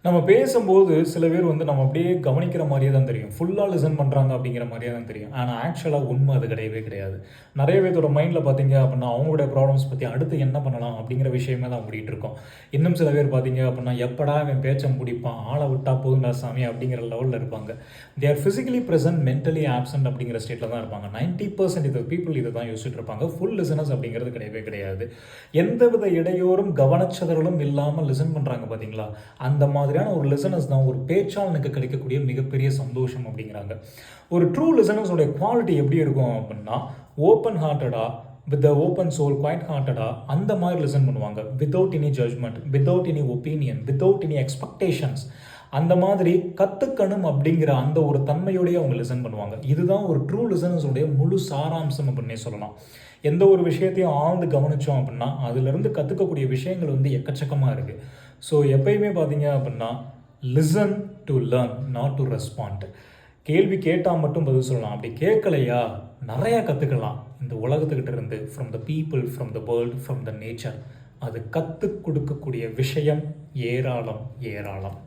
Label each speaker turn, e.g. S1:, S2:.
S1: நம்ம பேசும்போது சில பேர் நம்ம அப்படியே கவனிக்கிற மாதிரியே தான் தெரியும். ஃபுல்லா லிசன் பண்றாங்க அப்படிங்கிற மாரியே தான் தெரியும். ஆனா ஆக்சுவலா உண்மை அது கிடையவே கிடையாது. நெறைய பேத்தோட மைண்ட்ல பார்த்தீங்க அப்படின்னா, அவங்களுடைய ப்ராப்ளம்ஸ் பத்தி அடுத்து என்ன பண்ணலாம் அப்படிங்கிற விஷயமே தான் ஓடிட்டு இருக்கும். இன்னும் சில பேர் பார்த்தீங்க அப்படின்னா, எப்படா இவன் பேச்ச முடிப்பான், ஆள விட்டா போதும்டா சாமி அப்படிங்கிற லெவல்ல இருப்பாங்க. They are physically present, mentally absent அப்படிங்கிற ஸ்டேட்ல தான் இருப்பாங்க. 90% இது பீப்பிள் இத தான் யோசிச்சுட்டு இருப்பாங்க. ஃபுல் லிசனர்ஸ் அப்படிங்கிறது கிடையவே கிடையாது. எந்தவித இடையூறும், கவனச்சிதறலும் இல்லாம லிசன் பண்றாங்க பார்த்தீங்களா? அந்த மாதிரியான ஒரு லிசனர்ஸ் தான் ஒரு பேச்சாளனுக்கு கிடைக்கக்கூடிய மிகப்பெரிய சந்தோஷம் அப்படிங்கிறாங்க. ஒரு ட்ரூ லிசனர்ஸ் உடைய குவாலிட்டி எப்படி இருக்கும் அப்படின்னா, ஓப்பன் ஹார்ட்டடா, with the open soul, quiet ஹார்ட்டடா அந்த மாதிரி லிசன் பண்ணுவாங்க. Without any judgement, without any opinion, without any expectations. அந்த மாதிரி கத்துக்கணும் அப்படிங்கிற அந்த ஒரு தன்மையோடய அவங்க லிசன் பண்ணுவாங்க. இதுதான் ஒரு ட்ரூ லிசனர்ஸ் உடைய முழு சாராம்சம் அப்படின்னே சொல்லலாம். எந்த ஒரு விஷயத்தையும் ஆழ்ந்து கவனிச்சோம் அப்படின்னா, அதிலிருந்து கத்துக்கக்கூடிய விஷயங்கள் எக்கச்சக்கமா இருக்கு. ஸோ எப்பயுமே பார்த்தீங்க அப்படின்னா, listen to learn, not to respond. கேள்வி கேட்டால் மட்டும் பதில் சொல்லலாம். அப்படி கேட்கலையா, நிறையா கற்றுக்கலாம் இந்த உலகத்துக்கிட்ட இருந்து. From the people, from the world, from the nature. அது கற்றுக் கொடுக்கக்கூடிய விஷயம் ஏராளம் ஏராளம்.